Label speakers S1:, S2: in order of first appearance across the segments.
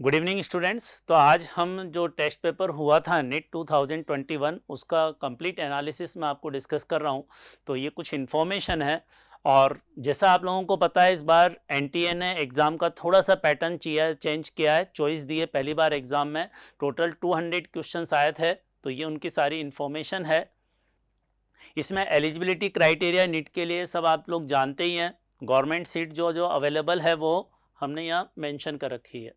S1: Good evening students. तो आज हम जो टेस्ट पेपर हुआ था नीट 2021 उसका कंप्लीट एनालिसिस मैं आपको डिस्कस कर रहा हूँ। तो ये कुछ इन्फॉर्मेशन है और जैसा आप लोगों को पता है इस बार एनटीए ने एग्ज़ाम का थोड़ा सा पैटर्न चेंज किया है, चॉइस दी है। पहली बार एग्ज़ाम में टोटल 200 क्वेश्चंस आए थे, तो ये उनकी सारी इन्फॉर्मेशन है। इसमें एलिजिबिलिटी क्राइटेरिया नीट के लिए सब आप लोग जानते ही हैं। गवर्नमेंट सीट जो जो अवेलेबल है वो हमने यहाँ मेंशन कर रखी है।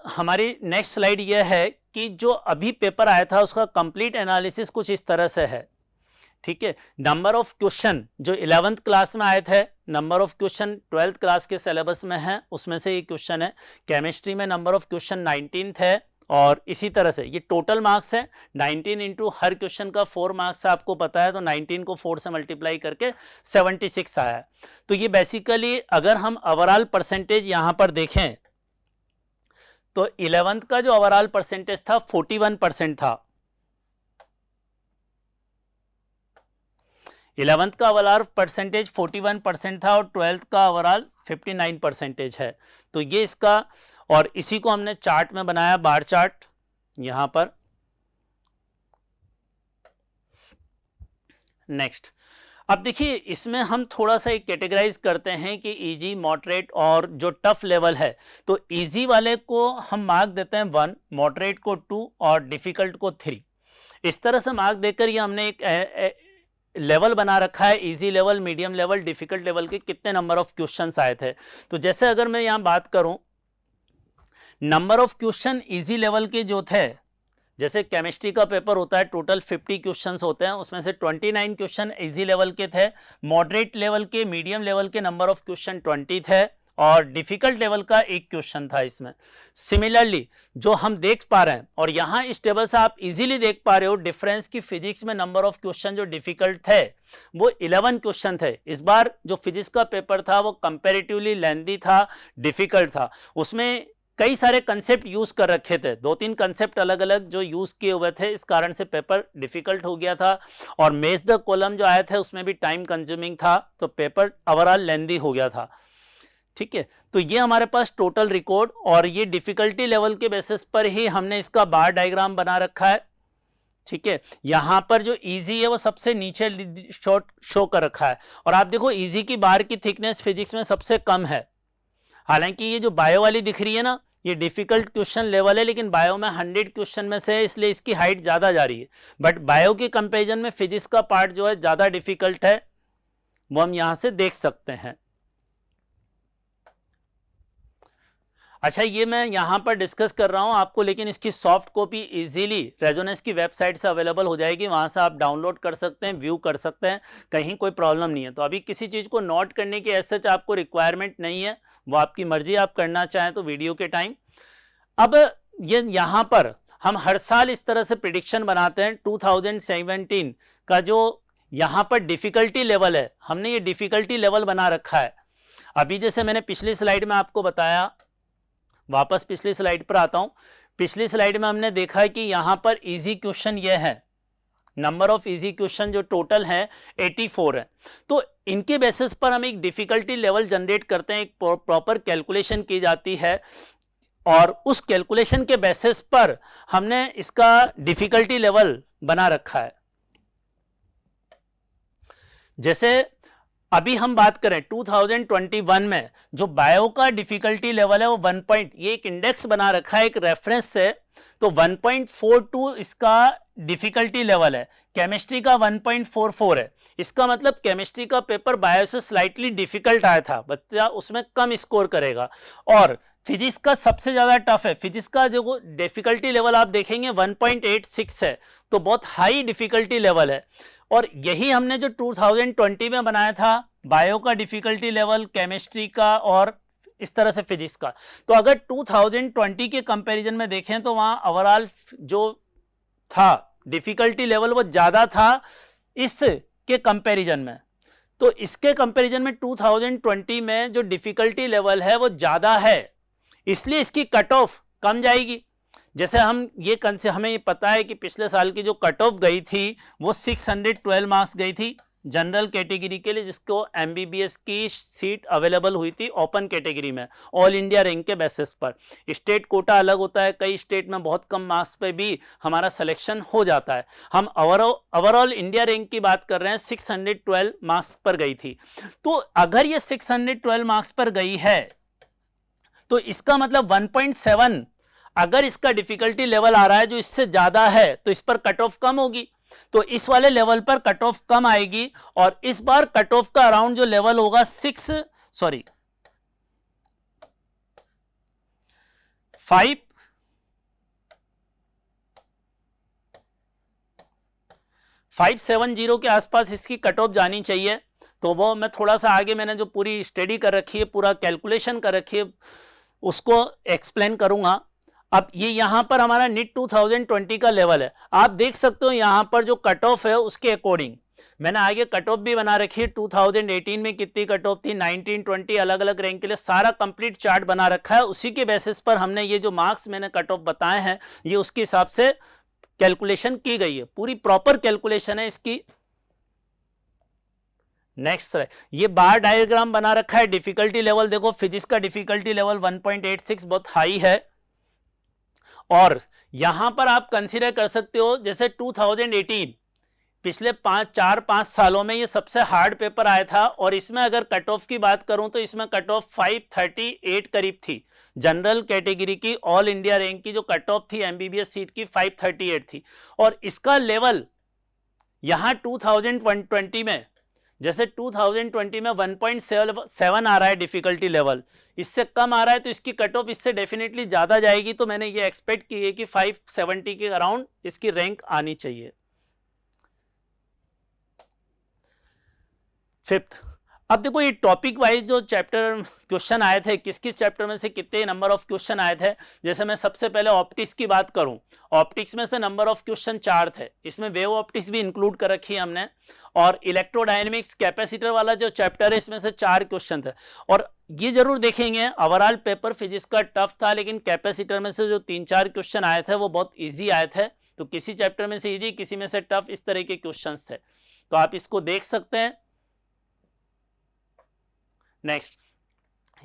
S1: हमारी नेक्स्ट स्लाइड यह है कि जो अभी पेपर आया था उसका कंप्लीट एनालिसिस कुछ इस तरह से है। ठीक है, नंबर ऑफ क्वेश्चन जो 11th क्लास में आए थे, number of question 12th class के सिलेबस में है, उसमें से ये क्वेश्चन है। केमिस्ट्री में नंबर ऑफ क्वेश्चन 19 थे और इसी तरह से ये टोटल मार्क्स है 19 इंटू हर क्वेश्चन का 4 मार्क्स आपको पता है, तो 19 को 4 से मल्टीप्लाई करके 76 आया है। तो ये बेसिकली अगर हम ओवरऑल परसेंटेज यहां पर देखें तो 11th का जो ओवरऑल परसेंटेज था 41% था। 11th का ओवरऑल परसेंटेज 41% था और 12th का ओवरऑल 59% है। तो ये इसका, और इसी को हमने चार्ट में बनाया, बार चार्ट यहां पर। नेक्स्ट, अब देखिए इसमें हम थोड़ा सा एक कैटेगराइज करते हैं कि इजी, मॉडरेट और जो टफ लेवल है। तो इजी वाले को हम मार्क देते हैं 1, मॉडरेट को 2 और डिफिकल्ट को 3। इस तरह से मार्क देकर ये हमने एक लेवल बना रखा है। Easy level, medium level, difficult level के कितने नंबर ऑफ क्वेश्चंस आए थे। तो जैसे अगर मैं यहां बात करूं, number of question easy level के जो थे, जैसे केमिस्ट्री का पेपर होता है टोटल 50 क्वेश्चंस होते हैं, उसमें से 29 क्वेश्चन इजी लेवल के थे। मॉडरेट लेवल के, मीडियम लेवल के नंबर ऑफ क्वेश्चन 20 थे और डिफिकल्ट लेवल का 1 क्वेश्चन था इसमें। सिमिलरली जो हम देख पा रहे हैं, और यहां इस टेबल से आप इजीली देख पा रहे हो डिफरेंस की, फिजिक्स में नंबर ऑफ क्वेश्चन जो डिफिकल्ट थे वो 11 क्वेश्चन थे। इस बार जो फिजिक्स का पेपर था वो कंपेरेटिवली लेंथी था, डिफिकल्ट था। उसमें कई सारे कंसेप्ट यूज कर रखे थे, 2-3 कंसेप्ट अलग अलग जो यूज किए हुए थे, इस कारण से पेपर डिफिकल्ट हो गया था। और मेज द कॉलम जो आए थे उसमें भी टाइम कंज्यूमिंग था, तो पेपर ओवरऑल लेंथी हो गया था। ठीक है, तो ये हमारे पास टोटल रिकॉर्ड, और ये डिफिकल्टी लेवल के बेसिस पर ही हमने इसका बार डायग्राम बना रखा है। ठीक है, यहां पर जो इजी है वो सबसे नीचे शो कर रखा है, और आप देखो इजी की बार की थिकनेस फिजिक्स में सबसे कम है। हालांकि ये जो बायो वाली दिख रही है ना, ये डिफिकल्ट क्वेश्चन लेवल है, लेकिन बायो में 100 क्वेश्चन में से है, इसलिए इसकी हाइट ज़्यादा जा रही है। बट बायो के कंपैरिजन में फिजिक्स का पार्ट जो है ज़्यादा डिफिकल्ट है, वो हम यहां से देख सकते हैं। अच्छा, ये मैं यहाँ पर डिस्कस कर रहा हूँ आपको, लेकिन इसकी सॉफ्ट कॉपी इजीली रेजोनेंस की वेबसाइट से अवेलेबल हो जाएगी, वहाँ से आप डाउनलोड कर सकते हैं, व्यू कर सकते हैं, कहीं कोई प्रॉब्लम नहीं है। तो अभी किसी चीज़ को नोट करने की ऐसे आपको रिक्वायरमेंट नहीं है, वो आपकी मर्जी, आप करना चाहें तो वीडियो के टाइम। अब ये यहाँ पर हम हर साल इस तरह से प्रिडिक्शन बनाते हैं। 2017 का जो यहाँ पर डिफिकल्टी लेवल है, हमने ये डिफिकल्टी लेवल बना रखा है। अभी जैसे मैंने पिछली स्लाइड में आपको बताया, वापस पिछली स्लाइड पर आता हूं। पिछली स्लाइड में हमने देखा है कि यहां पर इजी क्वेश्चन ये है, नंबर ऑफ इजी क्वेश्चन जो टोटल है 84 है। तो इनके बेसिस पर हम एक डिफिकल्टी लेवल जनरेट करते हैं, एक प्रॉपर कैलकुलेशन की जाती है, और उस कैलकुलेशन के बेसिस पर हमने इसका डिफिकल्टी लेवल बना रखा है। जैसे अभी हम बात करें 2021 में जो बायो का डिफिकल्टी लेवल है वो 1 पॉइंट, ये एक इंडेक्स बना रखा है एक रेफरेंस से, तो 1.42 इसका डिफिकल्टी लेवल है। केमिस्ट्री का 1.44 है। इसका मतलब केमिस्ट्री का पेपर बायो से स्लाइटली डिफिकल्ट आया था, बच्चा उसमें कम स्कोर करेगा। और फिजिक्स का सबसे ज्यादा टफ है, फिजिक्स का जो डिफिकल्टी लेवल आप देखेंगे 1.86 है, तो बहुत हाई डिफिकल्टी लेवल है। और यही हमने जो 2020 में बनाया था, बायो का डिफिकल्टी लेवल, केमिस्ट्री का और इस तरह से फिजिक्स का। तो अगर 2020 के कंपैरिजन में देखें तो वहां ओवरऑल जो था डिफिकल्टी लेवल वो ज्यादा था इसके कंपैरिजन में। तो इसके कंपैरिजन में 2020 में जो डिफिकल्टी लेवल है वो ज्यादा है, इसलिए इसकी कट ऑफ कम जाएगी। जैसे हमें ये पता है कि पिछले साल की जो कट ऑफ गई थी वो 612 मार्क्स गई थी, जनरल कैटेगरी के लिए जिसको एमबीबीएस की सीट अवेलेबल हुई थी ओपन कैटेगरी में ऑल इंडिया रैंक के बेसिस पर। स्टेट कोटा अलग होता है, कई स्टेट में बहुत कम मार्क्स पे भी हमारा सिलेक्शन हो जाता है। हम ओवरऑल इंडिया रैंक की बात कर रहे हैं, 612 मार्क्स पर गई थी। तो अगर ये 612 मार्क्स पर गई है तो इसका मतलब 1.7 अगर इसका डिफिकल्टी लेवल आ रहा है जो इससे ज्यादा है तो इस पर कट ऑफ कम होगी, तो इस वाले लेवल पर कट ऑफ कम आएगी। और इस बार कट ऑफ का अराउंड जो लेवल होगा 570 के आसपास इसकी कट ऑफ जानी चाहिए। तो वो मैं थोड़ा सा आगे, मैंने जो पूरी स्टडी कर रखी है, पूरा कैलकुलेशन कर रखी है, उसको एक्सप्लेन करूंगा। अब ये यहां पर हमारा नीट 2020 का लेवल है, आप देख सकते हो यहां पर जो कट ऑफ है उसके अकॉर्डिंग मैंने आगे कट ऑफ भी बना रखी है। 2018 में कितनी कट ऑफ थी, 19, 20 अलग अलग रैंक के लिए सारा कंप्लीट चार्ट बना रखा है। उसी के बेसिस पर हमने ये जो मार्क्स मैंने कट ऑफ बताए हैं ये उसके हिसाब से कैलकुलेशन की गई है, पूरी प्रॉपर कैलकुलेशन है इसकी। नेक्स्ट है, ये बार डायग्राम बना रखा है। डिफिकल्टी लेवल देखो, फिजिक्स का डिफिकल्टी लेवल 1.86 बहुत हाई है। और यहां पर आप कंसीडर कर सकते हो जैसे 2018 पिछले 4-5 सालों में ये सबसे हार्ड पेपर आया था, और इसमें अगर कट ऑफ की बात करूं तो इसमें कट ऑफ 538 करीब थी। जनरल कैटेगरी की ऑल इंडिया रैंक की जो कट ऑफ थी एमबीबीएस सीट की 538 थी। और इसका लेवल यहां 2020 में, जैसे 2020 में 1.7 आ रहा है डिफिकल्टी लेवल, इससे कम आ रहा है तो इसकी कट ऑफ इससे डेफिनेटली ज्यादा जाएगी। तो मैंने ये एक्सपेक्ट की है कि 570 के अराउंड इसकी रैंक आनी चाहिए। फिफ्थ, अब देखो ये टॉपिक वाइज जो चैप्टर क्वेश्चन आए थे, किस किस चैप्टर में से कितने नंबर ऑफ क्वेश्चन आए थे। जैसे मैं सबसे पहले ऑप्टिक्स की बात करूं, ऑप्टिक्स में से नंबर ऑफ क्वेश्चन 4 थे, इसमें वेव ऑप्टिक्स भी इंक्लूड कर रखी है हमने। और इलेक्ट्रोडायनेमिक्स कैपेसिटर वाला जो चैप्टर है इसमें से 4 क्वेश्चन थे। और ये जरूर देखेंगे ओवरऑल पेपर फिजिक्स का टफ था, लेकिन कैपेसिटर में से जो 3-4 क्वेश्चन आए थे वो बहुत ईजी आए थे। तो किसी चैप्टर में से ईजी, किसी में से टफ, इस तरह के क्वेश्चन थे, तो आप इसको देख सकते हैं। नेक्स्ट,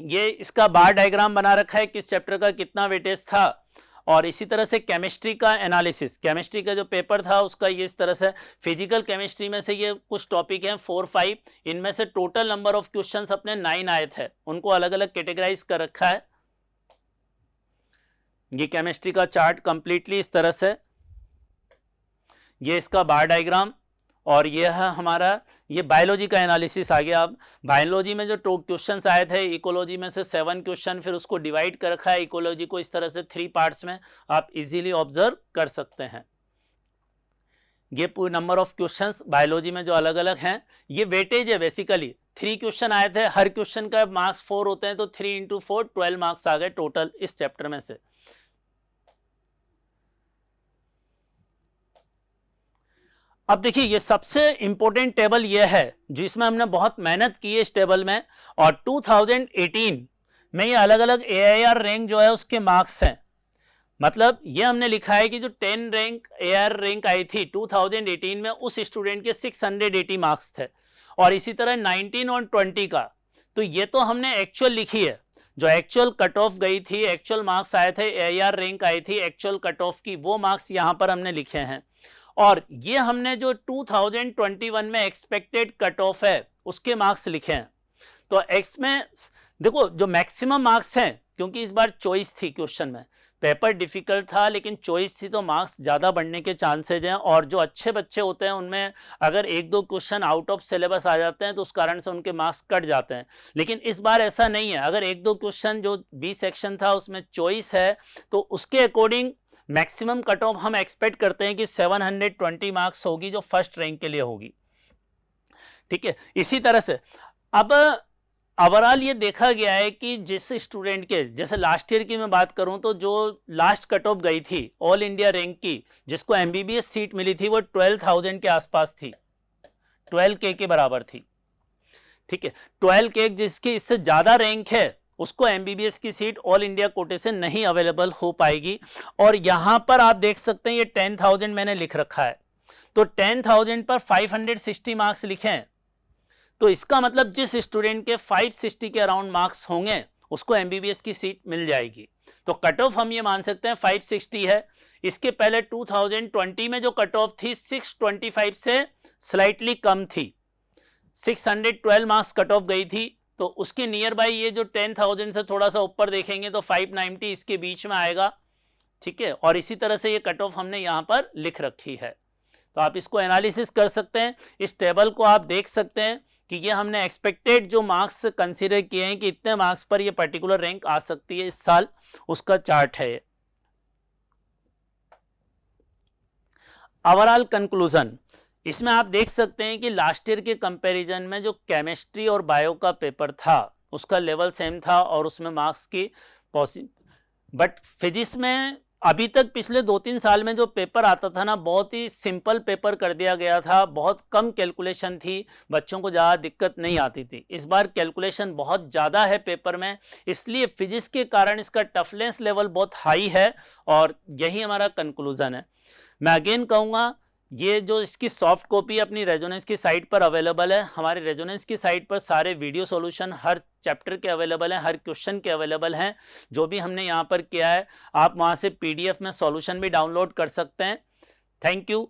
S1: ये इसका बार डायग्राम बना रखा है, किस चैप्टर का कितना वेटेज था। और इसी तरह से केमिस्ट्री का एनालिसिस, केमिस्ट्री का जो पेपर था उसका ये इस तरह से। फिजिकल केमिस्ट्री में से ये कुछ टॉपिक हैं 4-5, इनमें से टोटल नंबर ऑफ क्वेश्चंस अपने 9 आए थे, उनको अलग अलग कैटेगराइज कर रखा है। ये केमिस्ट्री का चार्ट कंप्लीटली इस तरह से, ये इसका बार डायग्राम। और ये है हमारा, ये बायोलॉजी का एनालिसिस आ गया। अब बायोलॉजी में जो क्वेश्चंस आए थे, इकोलॉजी में से 7 क्वेश्चन, फिर उसको डिवाइड कर रखा है इकोलॉजी को इस तरह से 3 पार्ट्स में, आप इजीली ऑब्जर्व कर सकते हैं। ये पूरे नंबर ऑफ क्वेश्चंस बायोलॉजी में जो अलग अलग हैं, ये वेटेज है बेसिकली। 3 क्वेश्चन आए थे, हर क्वेश्चन का मार्क्स 4 होते हैं, तो 3 × 4 12 मार्क्स आ गए टोटल इस चैप्टर में से। अब देखिए ये सबसे इंपॉर्टेंट टेबल ये है जिसमें हमने बहुत मेहनत की है इस टेबल में। और 2018 में ये अलग अलग AIR रैंक जो है उसके मार्क्स हैं। मतलब ये हमने लिखा है कि जो 10 रैंक AIR रैंक आई थी 2018 में, उस स्टूडेंट के 680 मार्क्स थे। और इसी तरह 19 और 20 का, तो ये तो हमने एक्चुअल लिखी है, जो एक्चुअल कट ऑफ गई थी, एक्चुअल मार्क्स आए थे, AIR रैंक आई थी एक्चुअल कट ऑफ की, वो मार्क्स यहां पर हमने लिखे हैं। और ये हमने जो 2021 में एक्सपेक्टेड कट ऑफ है उसके मार्क्स लिखे हैं। तो एक्स में देखो जो मैक्सिमम मार्क्स हैं, क्योंकि इस बार चॉइस थी क्वेश्चन में, पेपर डिफिकल्ट था लेकिन चॉइस थी, तो मार्क्स ज़्यादा बढ़ने के चांसेज हैं। और जो अच्छे बच्चे होते हैं उनमें अगर 1-2 क्वेश्चन आउट ऑफ सिलेबस आ जाते हैं तो उस कारण से उनके मार्क्स कट जाते हैं। लेकिन इस बार ऐसा नहीं है, अगर 1-2 क्वेश्चन जो बी सेक्शन था उसमें चॉइस है तो उसके अकॉर्डिंग मैक्सिमम कट ऑफ हम एक्सपेक्ट करते हैं कि 720 मार्क्स होगी, जो फर्स्ट रैंक के लिए होगी। ठीक है, इसी तरह से अब ओवरऑल ये देखा गया है कि जिस स्टूडेंट के, जैसे लास्ट ईयर की मैं बात करूं तो जो लास्ट कट ऑफ गई थी ऑल इंडिया रैंक की, जिसको एमबीबीएस सीट मिली थी, वो 12,000 के आसपास थी, 12K के बराबर थी। ठीक है, 12K जिसकी इससे ज्यादा रैंक है उसको एमबीबीएस की सीट ऑल इंडिया कोटे से नहीं अवेलेबल हो पाएगी। और यहां पर आप देख सकते हैं ये 10,000 मैंने लिख रखा है, तो 10,000 पर 560 मार्क्स लिखे हैं, तो इसका मतलब जिस स्टूडेंट के 560 के अराउंड मार्क्स होंगे उसको एमबीबीएस की सीट मिल जाएगी। तो कट ऑफ हम ये मान सकते हैं 560 है। इसके पहले 2020 में जो कट ऑफ थी 625 से स्लाइटली कम थी, 612 मार्क्स कट ऑफ गई थी। तो उसके नियर बाई ये जो 10,000 से थोड़ा सा ऊपर देखेंगे तो 590 इसके बीच में आएगा, ठीक है। और इसी तरह से ये कट ऑफ हमने यहाँ पर लिख रखी है, तो आप इसको एनालिसिस कर सकते हैं। इस टेबल को आप देख सकते हैं कि ये हमने एक्सपेक्टेड जो मार्क्स कंसीडर किए हैं कि इतने मार्क्स पर ये पर्टिकुलर रैंक आ सकती है इस साल, उसका चार्ट है ये। ओवरऑल कंक्लूजन, इसमें आप देख सकते हैं कि लास्ट ईयर के कंपैरिजन में जो केमिस्ट्री और बायो का पेपर था उसका लेवल सेम था और उसमें मार्क्स की बट फिजिक्स में अभी तक पिछले 2-3 साल में जो पेपर आता था ना, बहुत ही सिंपल पेपर कर दिया गया था, बहुत कम कैलकुलेशन थी, बच्चों को ज़्यादा दिक्कत नहीं आती थी। इस बार कैलकुलेशन बहुत ज़्यादा है पेपर में, इसलिए फिजिक्स के कारण इसका टफनेस लेवल बहुत हाई है और यही हमारा कंक्लूजन है। मैं अगेन कहूँगा, ये जो इसकी सॉफ्ट कॉपी अपनी रेजोनेंस की साइट पर अवेलेबल है। हमारे रेजोनेंस की साइट पर सारे वीडियो सॉल्यूशन हर चैप्टर के अवेलेबल हैं, हर क्वेश्चन के अवेलेबल हैं। जो भी हमने यहाँ पर किया है आप वहाँ से पीडीएफ में सॉल्यूशन भी डाउनलोड कर सकते हैं। Thank you.